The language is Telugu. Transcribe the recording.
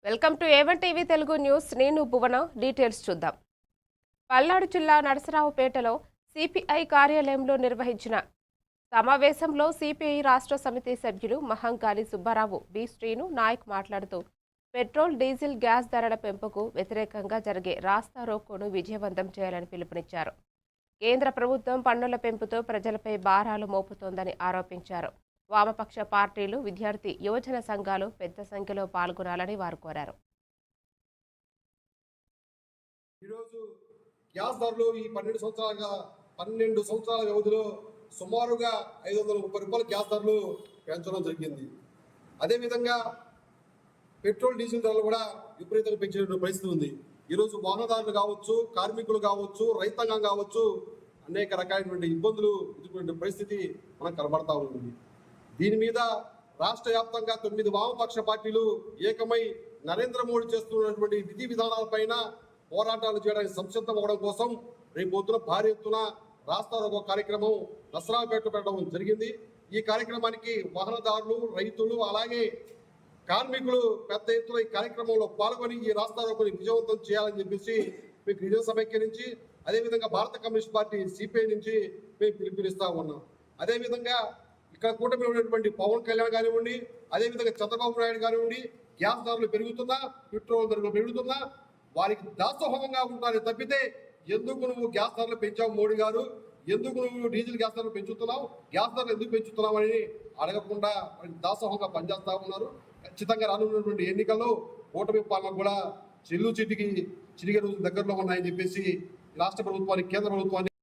Welcome to A1 TV Telugu news. నేను భువన. డీటెయిల్స్ చూద్దాం. పల్నాడు జిల్లా నరసరావుపేటలో సిపిఐ కార్యాలయంలో నిర్వహించిన సమావేశంలో సిపిఐ రాష్ట్ర సమితి సభ్యులు మహంకాళి సుబ్బారావు, బి శ్రీను నాయక్ మాట్లాడుతూ పెట్రోల్, డీజిల్, గ్యాస్ ధరల పెంపుకు వ్యతిరేకంగా జరిగే రాస్తా రోకోను విజయవంతం చేయాలని పిలుపునిచ్చారు. కేంద్ర ప్రభుత్వం పన్నుల పెంపుతో ప్రజలపై భారాలు మోపుతోందని ఆరోపించారు. వామపక్ష పార్టీలు, విద్యార్థి, యువజన సంఘాలు పెద్ద సంఖ్యలో పాల్గొనాలని వారు కోరారు. ఈరోజు గ్యాస్ ధరలు ఈ 12 సంవత్సరాల వ్యవధిలో సుమారుగా 530 రూపాయల గ్యాస్ ధరలు పెంచడం జరిగింది. అదేవిధంగా పెట్రోల్, డీజిల్ ధరలు కూడా విపరీతంగా పెంచినటువంటి పరిస్థితి ఉంది. ఈరోజు వాహనదారులు కావచ్చు, కార్మికులు కావచ్చు, రైతాంగం కావచ్చు, అనేక రకాలైనటువంటి ఇబ్బందులు ఎదుర్కొనే పరిస్థితి మనకు కనబడతా ఉంది. దీని మీద రాష్ట్ర వ్యాప్తంగా 9 వామపక్ష పార్టీలు ఏకమై నరేంద్ర మోడీ చేస్తున్నటువంటి విధి విధానాలపైన పోరాటాలు చేయడానికి సంసిద్ధం అవడం కోసం రేపు పొద్దున భారీ ఎత్తున రాస్తా రోకో కార్యక్రమం నరసరావుపేటలో పెట్టడం జరిగింది. ఈ కార్యక్రమానికి వాహనదారులు, రైతులు, అలాగే కార్మికులు పెద్ద ఎత్తున ఈ కార్యక్రమంలో పాల్గొని ఈ రాస్తా రోకోని విజయవంతం చేయాలని చెప్పేసి మీకు నిజ సమైక్య నుంచి, అదేవిధంగా భారత కమ్యూనిస్ట్ పార్టీ సిపిఐ నుంచి మేము పిలుపునిస్తా ఉన్నాం. అదేవిధంగా ఇక్కడ కూటమిలో ఉన్నటువంటి పవన్ కళ్యాణ్ కానివ్వండి, అదేవిధంగా చంద్రబాబు నాయుడు కానివ్వండి, గ్యాస్ ధరలు పెరుగుతున్నా, పెట్రోల్ ధరలు పెరుగుతున్నా వారికి దాసోహంగా ఉంటారని తప్పితే ఎందుకు నువ్వు గ్యాస్ ధరలు పెంచావు మోడీ గారు, ఎందుకు నువ్వు డీజిల్ గ్యాస్ ధరలు పెంచుతున్నావు, గ్యాస్ ధరలు ఎందుకు పెంచుతున్నావు అని అడగకుండా దాసోహంగా పనిచేస్తూ ఉన్నారు. ఖచ్చితంగా రానున్నటువంటి ఎన్నికల్లో కూటమి పాలన కూడా చెల్లు చిటికి చిరిగే రోజులు దగ్గరలో ఉన్నాయని చెప్పేసి రాష్ట్ర ప్రభుత్వానికి, కేంద్ర ప్రభుత్వానికి